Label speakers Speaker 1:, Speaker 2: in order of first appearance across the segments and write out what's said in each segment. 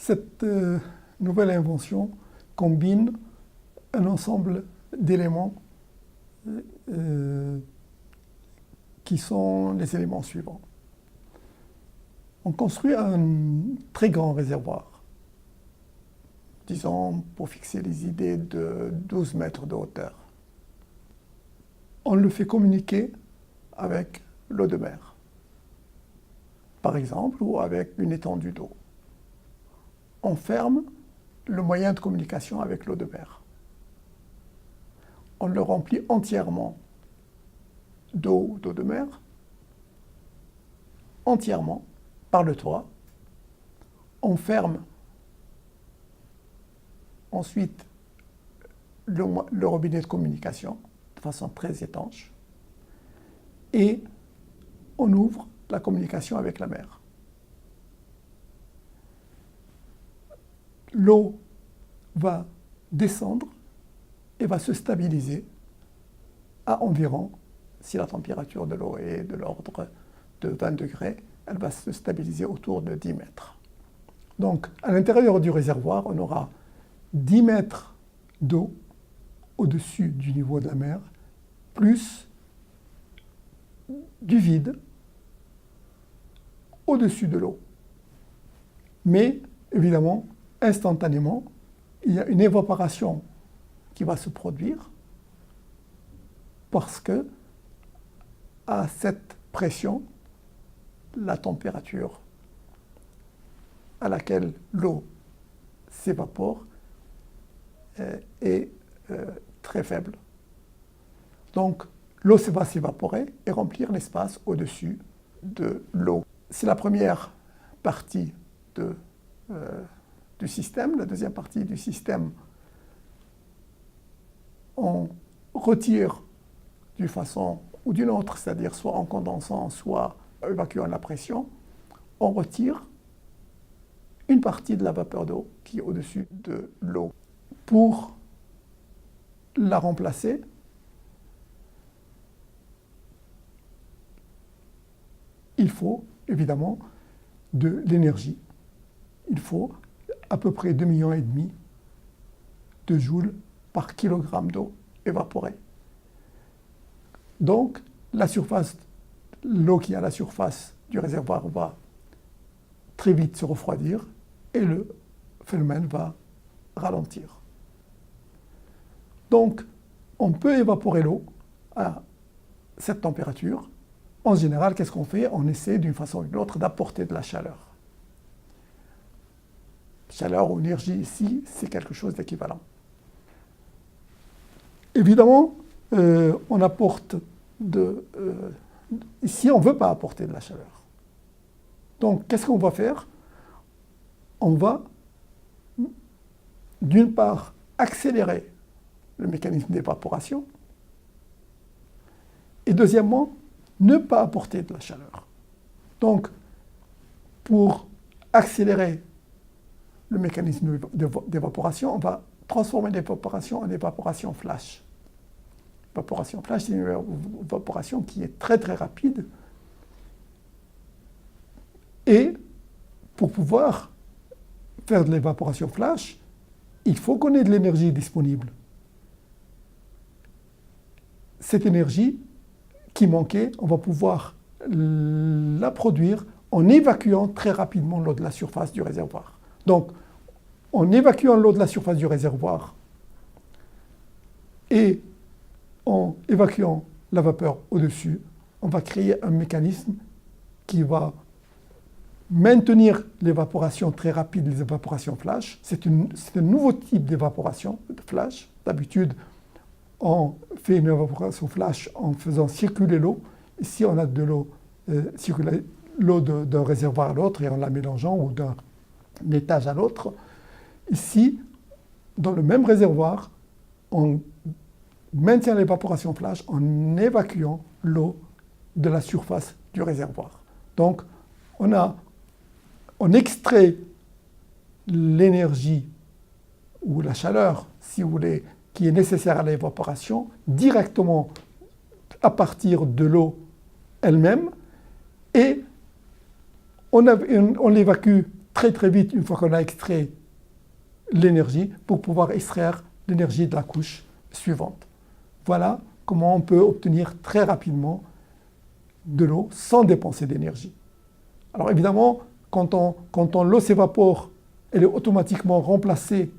Speaker 1: Cette nouvelle invention combine un ensemble d'éléments qui sont les éléments suivants. On construit un très grand réservoir, disons pour fixer les idées de 12 mètres de hauteur. On le fait communiquer avec l'eau de mer, par exemple, ou avec une étendue d'eau. On ferme le moyen de communication avec l'eau de mer. On le remplit entièrement d'eau de mer, entièrement, par le toit. On ferme ensuite le robinet de communication de façon très étanche et on ouvre la communication avec la mer. L'eau va descendre et va se stabiliser à environ, si la température de l'eau est de l'ordre de 20 degrés, elle va se stabiliser autour de 10 mètres. Donc, à l'intérieur du réservoir, on aura 10 mètres d'eau au-dessus du niveau de la mer, plus du vide au-dessus de l'eau. Mais, évidemment, instantanément, il y a une évaporation qui va se produire parce que, à cette pression, la température à laquelle l'eau s'évapore est très faible. Donc, l'eau va s'évaporer et remplir l'espace au-dessus de l'eau. C'est la première partie du système. La deuxième partie du système, on retire d'une façon ou d'une autre, c'est-à-dire soit en condensant, soit en évacuant la pression, on retire une partie de la vapeur d'eau qui est au-dessus de l'eau. Pour la remplacer, il faut évidemment de l'énergie. Il faut à peu près 2,5 millions de joules par kilogramme d'eau évaporée. Donc, l'eau qui est à la surface du réservoir va très vite se refroidir et le phénomène va ralentir. Donc, on peut évaporer l'eau à cette température. En général, qu'est-ce qu'on fait? On essaie d'une façon ou d'une autre d'apporter de la chaleur. Chaleur ou énergie ici, c'est quelque chose d'équivalent. Évidemment, on apporte ici, on ne veut pas apporter de la chaleur. Donc, qu'est-ce qu'on va faire? On va, d'une part, accélérer le mécanisme d'évaporation et deuxièmement, ne pas apporter de la chaleur. Donc, pour accélérer le mécanisme d'évaporation, on va transformer l'évaporation en évaporation flash. L'évaporation flash, c'est une évaporation qui est très très rapide. Et pour pouvoir faire de l'évaporation flash, il faut qu'on ait de l'énergie disponible. Cette énergie qui manquait, on va pouvoir la produire en évacuant très rapidement l'eau de la surface du réservoir. Donc, en évacuant l'eau de la surface du réservoir et en évacuant la vapeur au-dessus, on va créer un mécanisme qui va maintenir l'évaporation très rapide, les évaporations flash. C'est un nouveau type d'évaporation flash. D'habitude, on fait une évaporation flash en faisant circuler l'eau. Ici, on a de l'eau, circuler l'eau d'un réservoir à l'autre et en la mélangeant ou d'un étage à l'autre. Ici, dans le même réservoir, on maintient l'évaporation flash en évacuant l'eau de la surface du réservoir. Donc, on extrait l'énergie ou la chaleur, si vous voulez, qui est nécessaire à l'évaporation directement à partir de l'eau elle-même et on l'évacue très très vite une fois qu'on a extrait l'énergie pour pouvoir extraire l'énergie de la couche suivante. Voilà comment on peut obtenir très rapidement de l'eau sans dépenser d'énergie. Alors évidemment, quand l'eau s'évapore, elle est automatiquement remplacée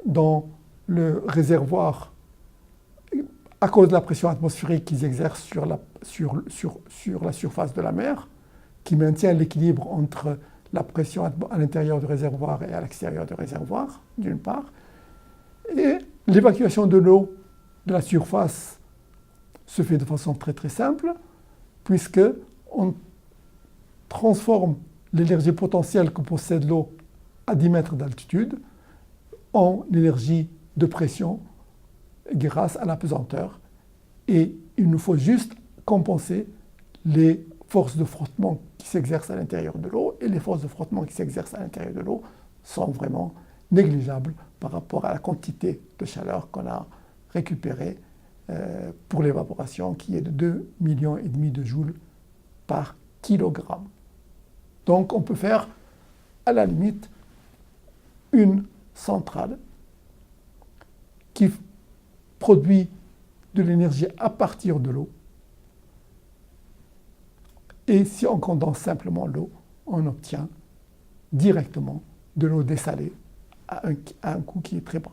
Speaker 1: dans le réservoir à cause de la pression atmosphérique qu'ils exercent sur la surface de la mer, qui maintient l'équilibre entre la pression à l'intérieur du réservoir et à l'extérieur du réservoir, d'une part, et l'évacuation de l'eau de la surface se fait de façon très très simple, puisque on transforme l'énergie potentielle que possède l'eau à 10 mètres d'altitude en énergie de pression grâce à la pesanteur. Et il nous faut juste compenser les forces de frottement qui s'exercent à l'intérieur de l'eau, et les forces de frottement qui s'exercent à l'intérieur de l'eau sont vraiment négligeables par rapport à la quantité de chaleur qu'on a récupérée pour l'évaporation, qui est de 2,5 millions de joules par kilogramme. Donc on peut faire à la limite une centrale qui produit de l'énergie à partir de l'eau. Et si on condense simplement l'eau, on obtient directement de l'eau dessalée à un coût qui est très bas.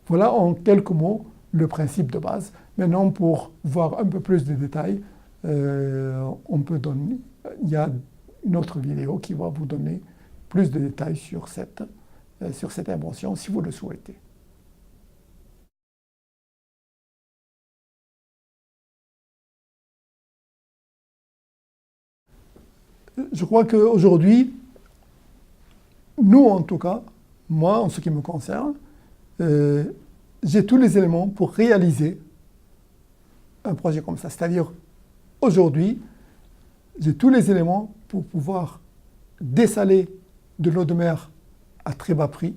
Speaker 1: Voilà en quelques mots le principe de base. Maintenant, pour voir un peu plus de détails, il y a une autre vidéo qui va vous donner plus de détails sur cette invention si vous le souhaitez. Je crois qu'aujourd'hui, nous en tout cas, moi en ce qui me concerne, j'ai tous les éléments pour réaliser un projet comme ça. C'est-à-dire, aujourd'hui, j'ai tous les éléments pour pouvoir dessaler de l'eau de mer à très bas prix.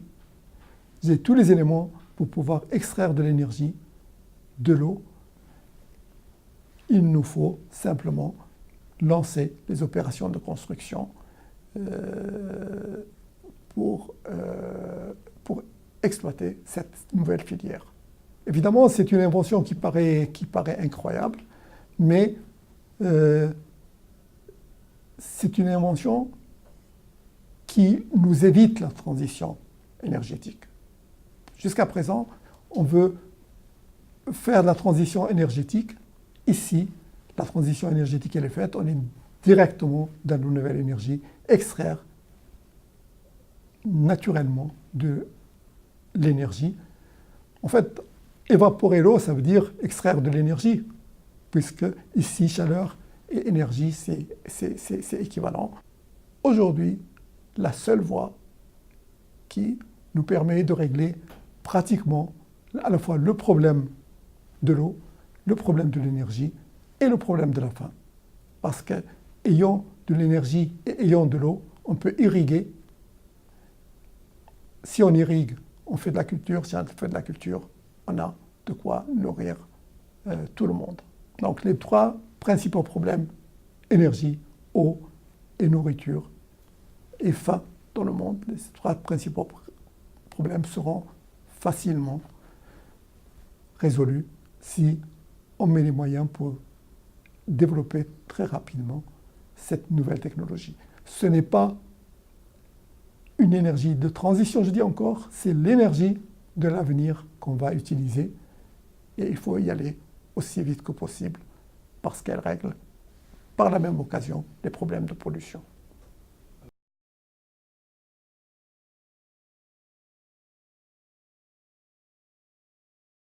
Speaker 1: J'ai tous les éléments pour pouvoir extraire de l'énergie de l'eau. Il nous faut simplement lancer les opérations de construction pour exploiter cette nouvelle filière. Évidemment, c'est une invention qui paraît incroyable, mais c'est une invention qui nous évite la transition énergétique. Jusqu'à présent, on veut faire de la transition énergétique. Ici, la transition énergétique, elle est faite, on est directement dans une nouvelle énergie, extraire naturellement de l'énergie. En fait, évaporer l'eau, ça veut dire extraire de l'énergie, puisque ici, chaleur et énergie, c'est équivalent. Aujourd'hui, la seule voie qui nous permet de régler pratiquement à la fois le problème de l'eau, le problème de l'énergie et le problème de la faim. Parce qu'ayant de l'énergie et ayant de l'eau, on peut irriguer. Si on irrigue, on fait de la culture. Si on fait de la culture, on a de quoi nourrir tout le monde. Donc les trois principaux problèmes, énergie, eau et nourriture, et faim dans le monde, les trois principaux problèmes seront facilement résolus si on met les moyens pour développer très rapidement cette nouvelle technologie. Ce n'est pas une énergie de transition, je dis encore, c'est l'énergie de l'avenir qu'on va utiliser et il faut y aller aussi vite que possible parce qu'elle règle par la même occasion les problèmes de pollution.